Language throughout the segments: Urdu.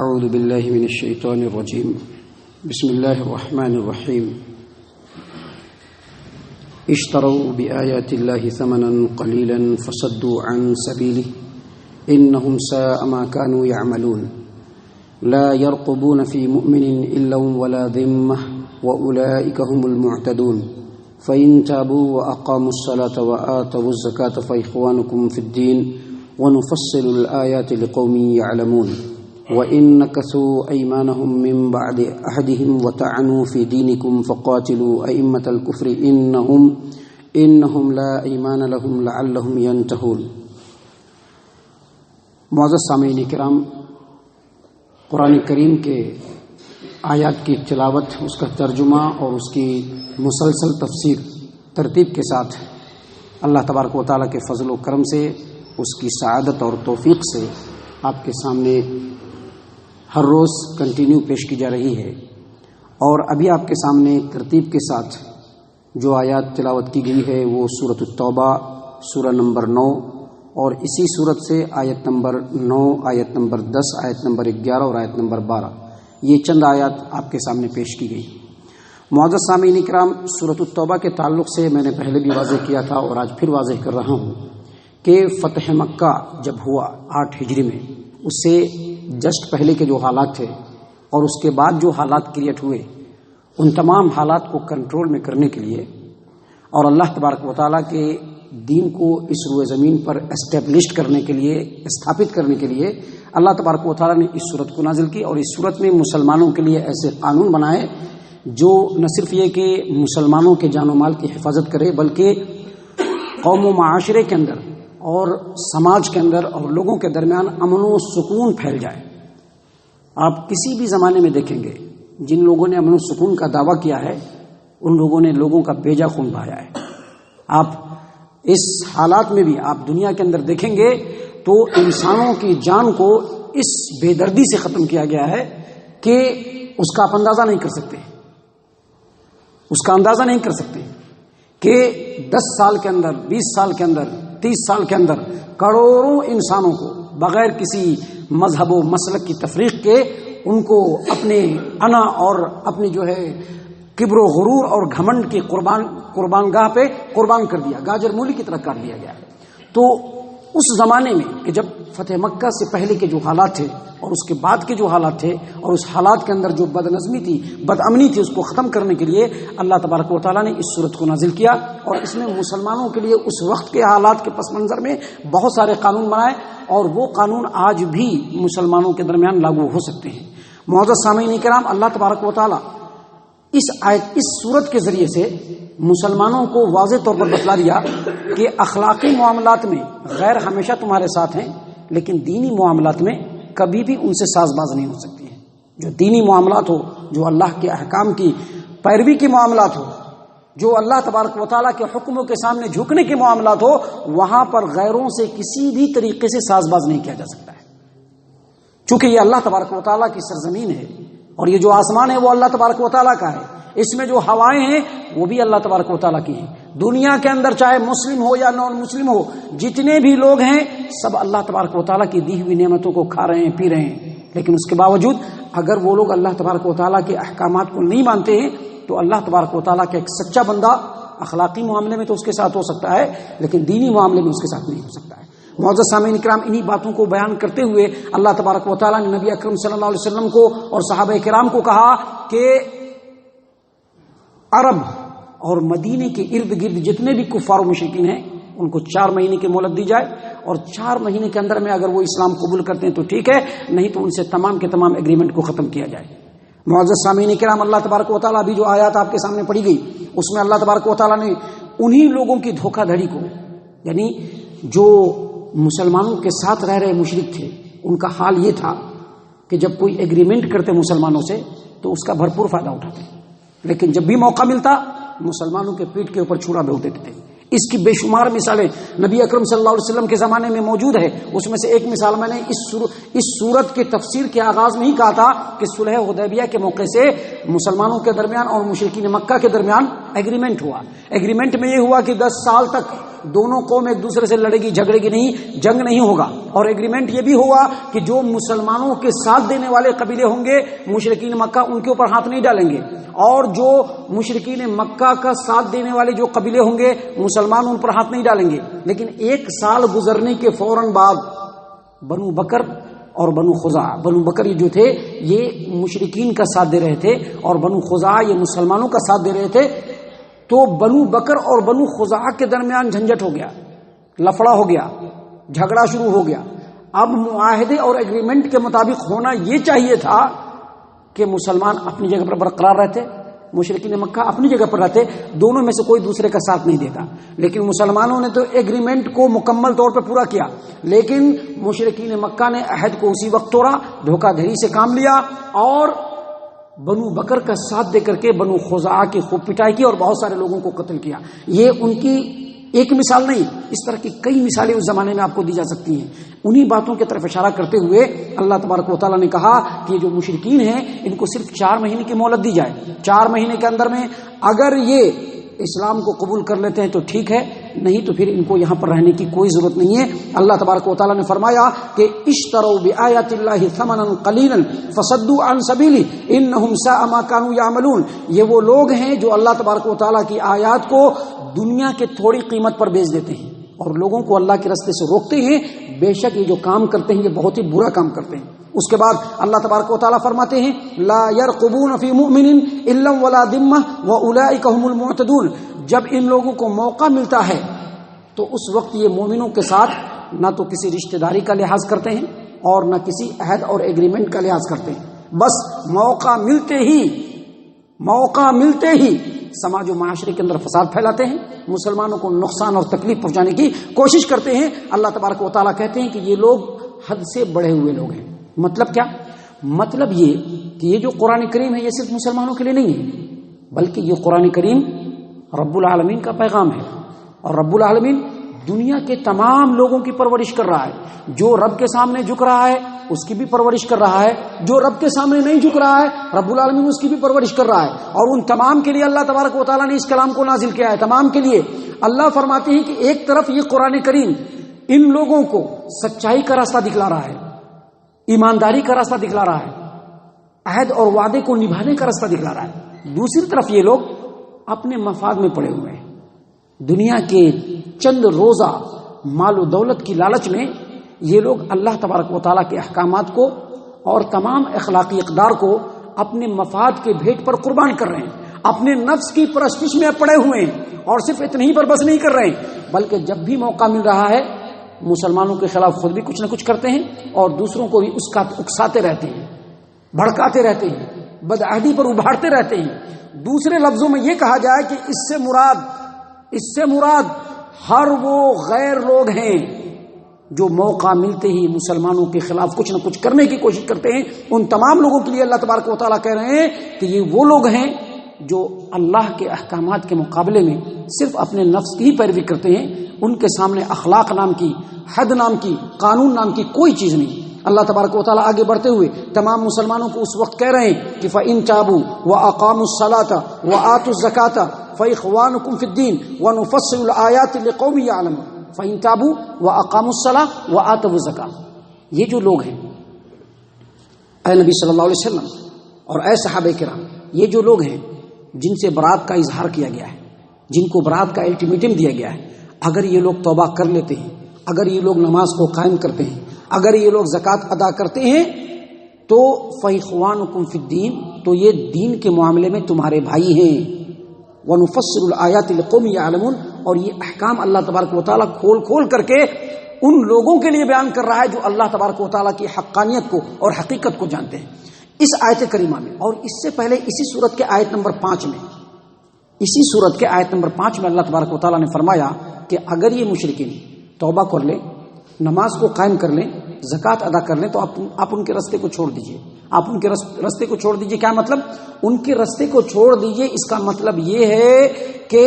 اعوذ باللہ من الشیطان الرجیم بسم اللہ الرحمن الرحیم اشتروا بآیات اللہ ثمنا قلیلا فصدوا عن سبیلہ انہم ساء ما كانوا يعملون لا يرقبون في مؤمن الا ولا ذمة واولئک هم المعتدون فإن تابوا وأقاموا الصلاة وآتوا الزكاة فإخوانكم في الدين ونفصل الآيات لقوم يعلمون وَإِن نَكَثُوا أَيْمَانَهُم مِّن بَعْدِ عَهْدِهِمْ وَطَعَنُوا فِي دِينِكُمْ فَقَاتِلُوا أَئِمَّةَ الْكُفْرِ إِنَّهُمْ لَا أَيْمَانَ لَهُمْ لَعَلَّهُمْ يَنْتَهُونَ۔ معزز سامعین کرام، قرآن کریم کے آیات کی تلاوت، اس کا ترجمہ اور اس کی مسلسل تفسیر ترتیب کے ساتھ اللہ تبارک و تعالیٰ کے فضل و کرم سے، اس کی سعادت اور توفیق سے آپ کے سامنے ہر روز کنٹینیو پیش کی جا رہی ہے۔ اور ابھی آپ کے سامنے ترتیب کے ساتھ جو آیات تلاوت کی گئی ہے وہ سورۃ التوبہ سورہ نمبر 9، اور اسی سورت سے آیت نمبر 9، آیت نمبر 10، آیت نمبر 11 اور آیت نمبر 12، یہ چند آیات آپ کے سامنے پیش کی گئی۔ معزز سامعین کرام، سورۃ التوبہ کے تعلق سے میں نے پہلے بھی واضح کیا تھا اور آج پھر واضح کر رہا ہوں کہ فتح مکہ جب ہوا 8 ہجری میں، اس سے جسٹ پہلے کے جو حالات تھے اور اس کے بعد جو حالات کریٹ ہوئے، ان تمام حالات کو کنٹرول میں کرنے کے لیے اور اللہ تبارک و تعالیٰ کے دین کو اس روئے زمین پر اسٹیبلشڈ کرنے کے لیے، استھاپت کرنے کے لیے اللہ تبارک و تعالیٰ نے اس صورت کو نازل کی، اور اس صورت میں مسلمانوں کے لیے ایسے قانون بنائے جو نہ صرف یہ کہ مسلمانوں کے جان و مال کی حفاظت کرے، بلکہ قوم و معاشرے کے اندر اور سماج کے اندر اور لوگوں کے درمیان امن و سکون پھیل جائے۔ آپ کسی بھی زمانے میں دیکھیں گے جن لوگوں نے امن و سکون کا دعویٰ کیا ہے، ان لوگوں نے لوگوں کا بیجا خون بہایا ہے۔ آپ اس حالات میں بھی آپ دنیا کے اندر دیکھیں گے تو انسانوں کی جان کو اس بے دردی سے ختم کیا گیا ہے کہ اس کا آپ اندازہ نہیں کر سکتے، اس کا اندازہ نہیں کر سکتے کہ 10 سال کے اندر، 20 سال کے اندر، 30 سال کے اندر کروڑوں انسانوں کو بغیر کسی مذہب و مسلک کی تفریق کے ان کو اپنے انا اور اپنی جو ہے کبر و غرور اور گھمنڈ کی قربان گاہ پہ قربان کر دیا، گاجر مولی کی طرح کاٹ دیا گیا۔ تو اس زمانے میں کہ جب فتح مکہ سے پہلے کے جو حالات تھے اور اس کے بعد کے جو حالات تھے، اور اس حالات کے اندر جو بد نظمی تھی، بد امنی تھی، اس کو ختم کرنے کے لیے اللہ تبارک و تعالیٰ نے اس صورت کو نازل کیا، اور اس میں مسلمانوں کے لیے اس وقت کے حالات کے پس منظر میں بہت سارے قانون بنائے، اور وہ قانون آج بھی مسلمانوں کے درمیان لاگو ہو سکتے ہیں۔ معزز سامعین کرام، اللہ تبارک و تعالیٰ اس صورت کے ذریعے سے مسلمانوں کو واضح طور پر بتلا دیا کہ اخلاقی معاملات میں غیر ہمیشہ تمہارے ساتھ ہیں، لیکن دینی معاملات میں کبھی بھی ان سے ساز باز نہیں ہو سکتی ہیں۔ جو دینی معاملات ہو، جو اللہ کے احکام کی پیروی کے معاملات ہو، جو اللہ تبارک و تعالیٰ کے حکموں کے سامنے جھکنے کے معاملات ہو، وہاں پر غیروں سے کسی بھی طریقے سے ساز باز نہیں کیا جا سکتا ہے، چونکہ یہ اللہ تبارک و تعالیٰ کی سرزمین ہے، اور یہ جو آسمان ہے وہ اللہ تبارک و تعالیٰ کا ہے، اس میں جو ہوائیں ہیں وہ بھی اللہ تبارک و تعالیٰ کی ہیں۔ دنیا کے اندر چاہے مسلم ہو یا نان مسلم ہو، جتنے بھی لوگ ہیں سب اللہ تبارک و تعالیٰ کی دی ہوئی نعمتوں کو کھا رہے ہیں، پی رہے ہیں، لیکن اس کے باوجود اگر وہ لوگ اللہ تبارک و تعالیٰ کے احکامات کو نہیں مانتے ہیں تو اللہ تبارک و تعالیٰ کا ایک سچا بندہ اخلاقی معاملے میں تو اس کے ساتھ ہو سکتا ہے، لیکن دینی معاملے میں اس کے ساتھ نہیں ہو سکتا ہے۔ معزز سامعین کرام، انہی باتوں کو بیان کرتے ہوئے اللہ تبارک و تعالیٰ نے نبی اکرم صلی اللہ علیہ وسلم کو اور صحابہ کرام کو کہا کہ عرب اور مدینے کے ارد گرد جتنے بھی کفار و مشرکین ہیں ان کو 4 مہینے کی مہلت دی جائے، اور 4 مہینے کے اندر میں اگر وہ اسلام قبول کرتے ہیں تو ٹھیک ہے، نہیں تو ان سے تمام کے تمام ایگریمنٹ کو ختم کیا جائے۔ معزز سامعین کرام، اللہ تبارک و تعالیٰ ابھی جو آیات آپ کے سامنے پڑھی گئی اس میں اللہ تبارک و تعالیٰ نے انہی لوگوں کی دھوکہ دھڑی کو، یعنی جو مسلمانوں کے ساتھ رہ رہے مشرک تھے، ان کا حال یہ تھا کہ جب کوئی ایگریمنٹ کرتے مسلمانوں سے تو اس کا بھرپور فائدہ اٹھاتے، لیکن جب بھی موقع ملتا مسلمانوں کے پیٹ کے اوپر چھڑا بھونک دیتے تھے۔ اس کی بے شمار مثالیں نبی اکرم صلی اللہ علیہ وسلم کے زمانے میں موجود ہے۔ اس میں سے ایک مثال میں نے اس سورت کے تفسیر کے آغاز میں ہی کہا تھا کہ صلح حدیبیہ کے موقع سے مسلمانوں کے درمیان اور مشرکین مکہ کے درمیان ایگریمنٹ ہوا. ایگریمنٹ میں یہ ہوا کہ 10 سال تک دونوں قوم ایک دوسرے سے لڑے گی جھگڑے گی نہیں, جنگ نہیں ہوگا. اور ایگریمنٹ یہ بھی ہوا کہ جو مسلمانوں کے ساتھ دینے والے قبیلے ہوں گے مشرکین مکہ, ان کے اوپر ہاتھ نہیں ڈالیں گے, اور جو مشرکین مکہ کا ساتھ دینے والے جو قبیلے ہوں گے مسلمان ان پر ہاتھ نہیں ڈالیں گے. لیکن 1 سال گزرنے کے فوراً بعد بنو بکر اور بنو خزاعہ, بنو بکر جو تھے یہ مشرکین کا ساتھ دے رہے تھے اور بنو خزاعہ یہ مسلمانوں کا ساتھ دے رہے تھے. تو بنو بکر اور بنو خزاعہ کے درمیان جھنجٹ ہو گیا, لفڑا ہو گیا, جھگڑا شروع ہو گیا. اب معاہدے اور ایگریمنٹ کے مطابق ہونا یہ چاہیے تھا کہ مسلمان اپنی جگہ پر برقرار رہتے, مشرکین مکہ اپنی جگہ پر رہتے, دونوں میں سے کوئی دوسرے کا ساتھ نہیں دیتا. لیکن مسلمانوں نے تو ایگریمنٹ کو مکمل طور پہ پورا کیا, لیکن مشرکین مکہ نے عہد کو اسی وقت توڑا, دھوکہ دھڑی سے کام لیا اور بنو بکر کا ساتھ دے کر کے بنو خزاعہ کی خوب پٹائی کی اور بہت سارے لوگوں کو قتل کیا. یہ ان کی ایک مثال نہیں, اس طرح کی کئی مثالیں اس زمانے میں آپ کو دی جا سکتی ہیں. انہی باتوں کی طرف اشارہ کرتے ہوئے اللہ تبارک و تعالیٰ نے کہا کہ جو مشرکین ہیں ان کو صرف 4 مہینے کی مہلت دی جائے. 4 مہینے کے اندر میں اگر یہ اسلام کو قبول کر لیتے ہیں تو ٹھیک ہے, نہیں تو پھر ان کو یہاں پر رہنے کی کوئی ضرورت نہیں ہے. اللہ تبارک و تعالیٰ نے فرمایا کہ اشتروا بآیات اللہ ثمنا قلیلا فصدوا عن سبیلہ انہم ساء ما كانوا یعملون. یہ وہ لوگ ہیں جو اللہ تبارک و تعالیٰ کی آیات کو دنیا کے تھوڑی قیمت پر بیچ دیتے ہیں اور لوگوں کو اللہ کے راستے سے روکتے ہیں. بے شک یہ جو کام کرتے ہیں یہ بہت ہی برا کام کرتے ہیں. اس کے بعد اللہ تبارک و تعالیٰ فرماتے ہیں لا يرقبون فی مؤمن الا ولا ذمہ واولئک هم المعتدون. جب ان لوگوں کو موقع ملتا ہے تو اس وقت یہ مومنوں کے ساتھ نہ تو کسی رشتہ داری کا لحاظ کرتے ہیں اور نہ کسی عہد اور ایگریمنٹ کا لحاظ کرتے ہیں. بس موقع ملتے ہی سماج و معاشرے کے اندر فساد پھیلاتے ہیں, مسلمانوں کو نقصان اور تکلیف پہنچانے کی کوشش کرتے ہیں. اللہ تبارک و تعالیٰ کہتے ہیں کہ یہ لوگ حد سے بڑھے ہوئے لوگ ہیں. مطلب کیا؟ مطلب یہ کہ یہ جو قرآن کریم ہے یہ صرف مسلمانوں کے لیے نہیں ہے, بلکہ یہ قرآن کریم رب العالمین کا پیغام ہے. اور رب العالمین دنیا کے تمام لوگوں کی پرورش کر رہا ہے. جو رب کے سامنے جھک رہا ہے اس کی بھی پرورش کر رہا ہے, جو رب کے سامنے نہیں جھک رہا ہے رب العالمین اس کی بھی پرورش کر رہا ہے. اور ان تمام کے لیے اللہ تبارک و تعالیٰ نے اس کلام کو نازل کیا ہے, تمام کے لیے. اللہ فرماتے ہیں کہ ایک طرف یہ قرآن کریم ان لوگوں کو سچائی کا راستہ دکھلا رہا ہے, ایمانداری کا راستہ دکھلا رہا ہے, عہد اور وعدے کو نبھانے کا راستہ دکھلا رہا ہے. دوسری طرف یہ لوگ اپنے مفاد میں پڑے ہوئے ہیں. دنیا کے چند روزہ مال و دولت کی لالچ میں یہ لوگ اللہ تبارک و تعالیٰ کے احکامات کو اور تمام اخلاقی اقدار کو اپنے مفاد کے بھیٹ پر قربان کر رہے ہیں, اپنے نفس کی پرستش میں پڑے ہوئے ہیں. اور صرف اتنے ہی پر بس نہیں کر رہے ہیں بلکہ جب بھی موقع مل رہا ہے مسلمانوں کے خلاف خود بھی کچھ نہ کچھ کرتے ہیں اور دوسروں کو بھی اس کا اکساتے رہتے ہیں, بھڑکاتے رہتے ہیں, بدعہدی پر ابھارتے رہتے ہیں. دوسرے لفظوں میں یہ کہا جائے کہ اس سے مراد ہر وہ غیر لوگ ہیں جو موقع ملتے ہی مسلمانوں کے خلاف کچھ نہ کچھ کرنے کی کوشش کرتے ہیں. ان تمام لوگوں کے لیے اللہ تبارک و تعالیٰ کہہ رہے ہیں کہ یہ وہ لوگ ہیں جو اللہ کے احکامات کے مقابلے میں صرف اپنے نفس کی ہی پیروی کرتے ہیں. ان کے سامنے اخلاق نام کی, حد نام کی, قانون نام کی کوئی چیز نہیں. اللہ تبارک و تعالیٰ آگے بڑھتے ہوئے تمام مسلمانوں کو اس وقت کہہ رہے ہیں کہ فَإِن تَابُوا وَأَقَامُوا الصَّلَاةَ وَآتُوا الزَّكَاةَ فَإِخْوَانُكُمْ فِي الدِّينِ وَنُفَصِّلُ الْآيَاتِ لِقَوْمٍ يَعْلَمُونَ. فَإِن تَابُوا وَأَقَامُوا الصَّلَاةَ وَآتَوُا الزَّكَاةَ. یہ جو لوگ ہیں اے نبی صلی اللہ علیہ وسلم اور اے صحابہ کرام, یہ جو لوگ ہیں جن سے برات کا اظہار کیا گیا ہے, جن کو برات کا الٹیمیٹم دیا گیا ہے, اگر یہ لوگ توبہ کر لیتے ہیں, اگر یہ لوگ نماز کو قائم کرتے ہیں, اگر یہ لوگ زکوٰۃ ادا کرتے ہیں تو فَإِخْوَانُكُمْ فِي الدِّينِ, تو یہ دین کے معاملے میں تمہارے بھائی ہیں. وَنُفَصِّلُ الْآيَاتِ لِقَوْمٍ يَعْلَمُونَ. اور یہ احکام اللہ تبارک و تعالیٰ کھول کر کے ان لوگوں کے لیے بیان کر رہا ہے جو اللہ تبارک و تعالیٰ کی حقانیت کو اور حقیقت کو جانتے ہیں. اس آیت کریمہ میں اور اس سے پہلے اسی سورت کے آیت نمبر 5 میں اللہ تبارک و تعالیٰ نے فرمایا کہ اگر یہ مشرکین توبہ کر لیں, نماز کو قائم کر لیں, زکوٰۃ ادا کر لیں تو آپ ان کے راستے کو چھوڑ دیجئے. آپ ان کے راستے کو چھوڑ دیجئے. کیا مطلب؟ ان کے راستے کو چھوڑ دیجئے. اس کا مطلب یہ ہے کہ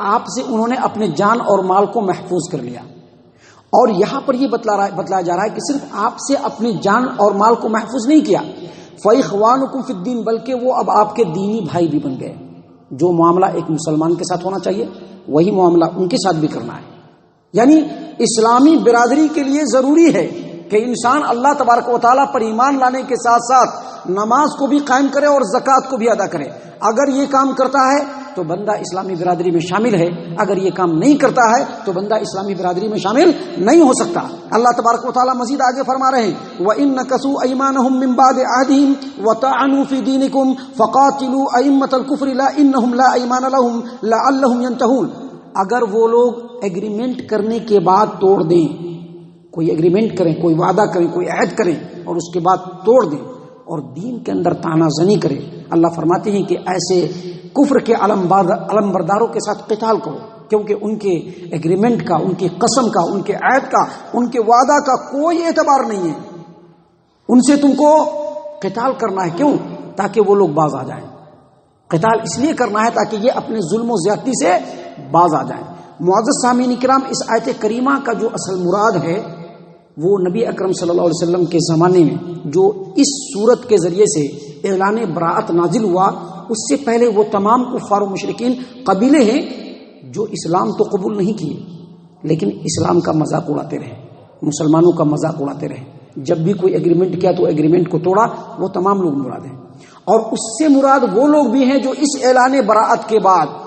آپ سے انہوں نے اپنے جان اور مال کو محفوظ کر لیا. اور یہاں پر یہ بتلایا جا رہا ہے کہ صرف آپ سے اپنی جان اور مال کو محفوظ نہیں کیا, فَإِخْوَانُكُمْ فِي الدِّينِ, بلکہ وہ اب آپ کے دینی بھائی بھی بن گئے. جو معاملہ ایک مسلمان کے ساتھ ہونا چاہیے وہی معاملہ ان کے ساتھ بھی کرنا ہے. یعنی اسلامی برادری کے لیے ضروری ہے کہ انسان اللہ تبارک و تعالیٰ پر ایمان لانے کے ساتھ ساتھ نماز کو بھی قائم کرے اور زکوٰۃ کو بھی ادا کرے. اگر یہ کام کرتا ہے تو بندہ اسلامی برادری میں شامل ہے، اگر یہ کام نہیں کرتا ہے تو بندہ اسلامی برادری میں شامل نہیں ہو سکتا. اللہ تبارک و تعالیٰ مزید آگے فرما رہے ہیں وَإِن نَكَثُوا أَيْمَانَهُم مِّن بَعْدِ عَهْدِهِمْ وَطَعَنُوا فِي دِينِكُمْ فَقَاتِلُوا أَئِمَّةَ الْكُفْرِ لَا إِنَّهُمْ لَا أَيْمَانَ لَهُمْ لَعَلَّهُمْ يَنْتَهُونَ. اگر وہ لوگ ایگریمنٹ کرنے کے بعد توڑ دیں، کوئی ایگریمنٹ کریں، کوئی وعدہ کریں، کوئی عہد کریں اور اس کے بعد توڑ دیں اور دین کے اندر تانا زنی کرے، اللہ فرماتے ہیں کہ ایسے کفر کے علم برداروں کے ساتھ قتال کرو، کیونکہ ان کے ایگریمنٹ کا، ان کی قسم کا، ان کے عہد کا، ان کے وعدہ کا کوئی اعتبار نہیں ہے. ان سے تم کو قتال کرنا ہے. کیوں؟ تاکہ وہ لوگ باز آ جائیں. قتال اس لیے کرنا ہے تاکہ یہ اپنے ظلم و زیادتی سے باز آ جائیں. معزز سامعین کرام، اس آیت کریمہ کا جو اصل مراد ہے وہ نبی اکرم صلی اللہ علیہ وسلم کے زمانے میں جو اس صورت کے ذریعے سے اعلان براءت نازل ہوا، اس سے پہلے وہ تمام کفار و مشرکین قبیلے ہیں جو اسلام تو قبول نہیں کیے لیکن اسلام کا مذاق اڑاتے رہے، مسلمانوں کا مذاق اڑاتے رہے. جب بھی کوئی ایگریمنٹ کیا تو ایگریمنٹ کو توڑا. وہ تمام لوگ مراد ہیں. اور اس سے مراد وہ لوگ بھی ہیں جو اس اعلان براءت کے بعد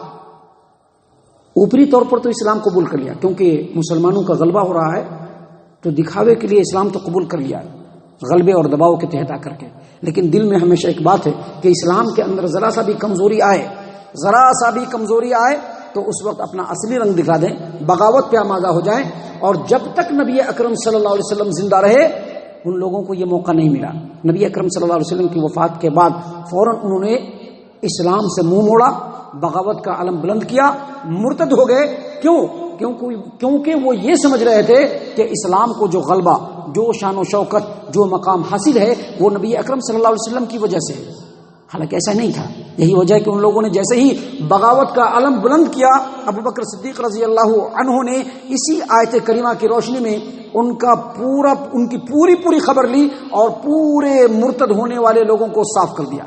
اوپری طور پر تو اسلام قبول کر لیا، کیونکہ مسلمانوں کا غلبہ ہو رہا ہے تو دکھاوے کے لیے اسلام تو قبول کر لیا غلبے اور دباؤ کے تحت آ کر کے، لیکن دل میں ہمیشہ ایک بات ہے کہ اسلام کے اندر ذرا سا بھی کمزوری آئے تو اس وقت اپنا اصلی رنگ دکھا دیں، بغاوت پہ آمادہ ہو جائیں. اور جب تک نبی اکرم صلی اللہ علیہ وسلم زندہ رہے ان لوگوں کو یہ موقع نہیں ملا. نبی اکرم صلی اللہ علیہ وسلم کی وفات کے بعد فوراً انہوں نے اسلام سے منہ موڑا، بغاوت کا علم بلند کیا، مرتد ہو گئے. کیونکہ وہ یہ سمجھ رہے تھے کہ اسلام کو جو غلبہ، جو شان و شوکت، جو مقام حاصل ہے وہ نبی اکرم صلی اللہ علیہ وسلم کی وجہ سے ہے. حالانکہ ایسا نہیں تھا. یہی وجہ ہے کہ ان لوگوں نے جیسے ہی بغاوت کا علم بلند کیا، ابو بکر صدیق رضی اللہ عنہ نے اسی آیت کریمہ کی روشنی میں ان کی پوری خبر لی اور پورے مرتد ہونے والے لوگوں کو صاف کر دیا.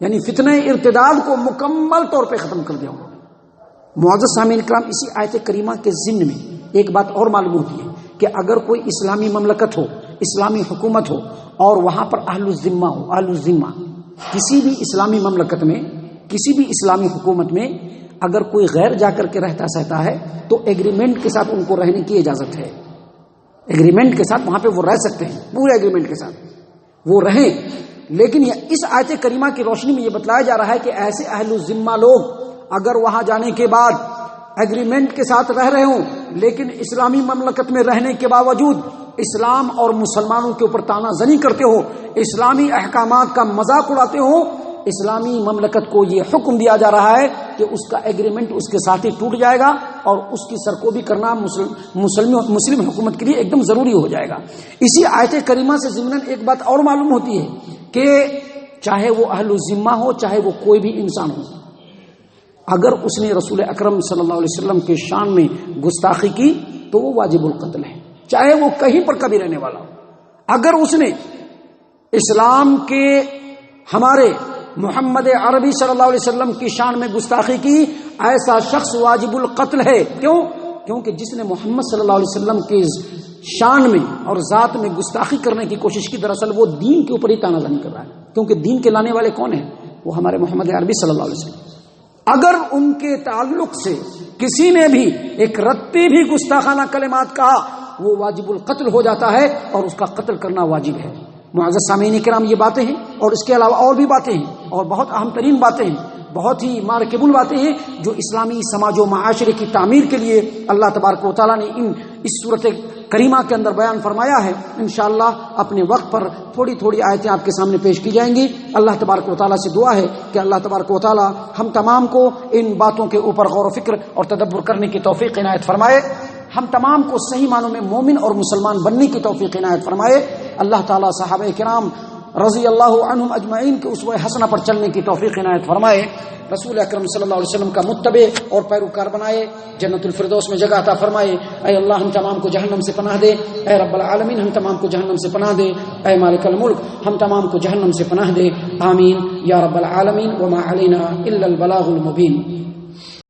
یعنی فتنہ ارتداد کو مکمل طور پہ ختم کر دیا انہوں نے. معزز سامعین کرام، اسی آیت کریمہ کے ضمن میں ایک بات اور معلوم ہوتی ہے کہ اگر کوئی اسلامی مملکت ہو، اسلامی حکومت ہو اور وہاں پر اہل الذمہ کسی بھی اسلامی مملکت میں، کسی بھی اسلامی حکومت میں اگر کوئی غیر جا کر کے رہتا سہتا ہے تو ایگریمنٹ کے ساتھ ان کو رہنے کی اجازت ہے. ایگریمنٹ کے ساتھ وہاں پہ وہ رہ سکتے ہیں، پورے ایگریمنٹ کے ساتھ وہ رہیں. لیکن اس آیت کریمہ کی روشنی میں یہ بتلایا جا رہا ہے کہ ایسے اہل الذمہ لوگ اگر وہاں جانے کے بعد ایگریمنٹ کے ساتھ رہ رہے ہوں لیکن اسلامی مملکت میں رہنے کے باوجود اسلام اور مسلمانوں کے اوپر تانا زنی کرتے ہو، اسلامی احکامات کا مذاق اڑاتے ہو، اسلامی مملکت کو یہ حکم دیا جا رہا ہے کہ اس کا ایگریمنٹ اس کے ساتھ ہی ٹوٹ جائے گا اور اس کی سرکوبی کرنا مسلم حکومت کے لیے ایک دم ضروری ہو جائے گا. اسی آیت کریمہ سے ضمن ایک بات اور معلوم ہوتی ہے کہ چاہے وہ اہل الذمہ ہو، چاہے وہ کوئی بھی انسان ہو، اگر اس نے رسول اکرم صلی اللہ علیہ وسلم کے شان میں گستاخی کی تو وہ واجب القتل ہے، چاہے وہ کہیں پر کبھی رہنے والا ہو. اگر اس نے اسلام کے ہمارے محمد عربی صلی اللہ علیہ وسلم کی شان میں گستاخی کی، ایسا شخص واجب القتل ہے. کیونکہ جس نے محمد صلی اللہ علیہ وسلم کی شان میں اور ذات میں گستاخی کرنے کی کوشش کی، دراصل وہ دین کے اوپر ہی تانا زنی کر رہا ہے. کیونکہ دین کے لانے والے کون ہیں؟ وہ ہمارے محمد عربی صلی اللہ علیہ وسلم. اگر ان کے تعلق سے کسی نے بھی ایک رتی بھی گستاخانہ کلمات کہا وہ واجب القتل ہو جاتا ہے اور اس کا قتل کرنا واجب ہے. معزز سامعین کرام، یہ باتیں ہیں اور اس کے علاوہ اور بھی باتیں ہیں اور بہت اہم ترین باتیں ہیں، بہت ہی مارکیبل باتیں ہیں جو اسلامی سماج و معاشرے کی تعمیر کے لیے اللہ تبارک و تعالیٰ نے اس صورت کریمہ کے اندر بیان فرمایا ہے. انشاءاللہ اپنے وقت پر تھوڑی تھوڑی آیتیں آپ کے سامنے پیش کی جائیں گی. اللہ تبارک و تعالیٰ سے دعا ہے کہ اللہ تبارک و تعالیٰ ہم تمام کو ان باتوں کے اوپر غور و فکر اور تدبر کرنے کی توفیق عنایت فرمائے. ہم تمام کو صحیح معنوں میں مومن اور مسلمان بننے کی توفیق عنایت فرمائے. اللہ تعالیٰ صحابہ کرام رضی اللہ عنہم اجمعین کے اسوہ حسنہ پر چلنے کی توفیق عنایت فرمائے، رسول اکرم صلی اللہ علیہ وسلم کا متبع اور پیروکار بنائے، جنت الفردوس میں جگہ عطا فرمائے۔ اے اللہ ہم تمام کو جہنم سے پناہ دے، اے رب العالمین ہم تمام کو جہنم سے پناہ دے، اے مالک الملک ہم تمام کو جہنم سے پناہ دے، آمین یا رب العالمین۔ وما علینا الا البلاغ المبین۔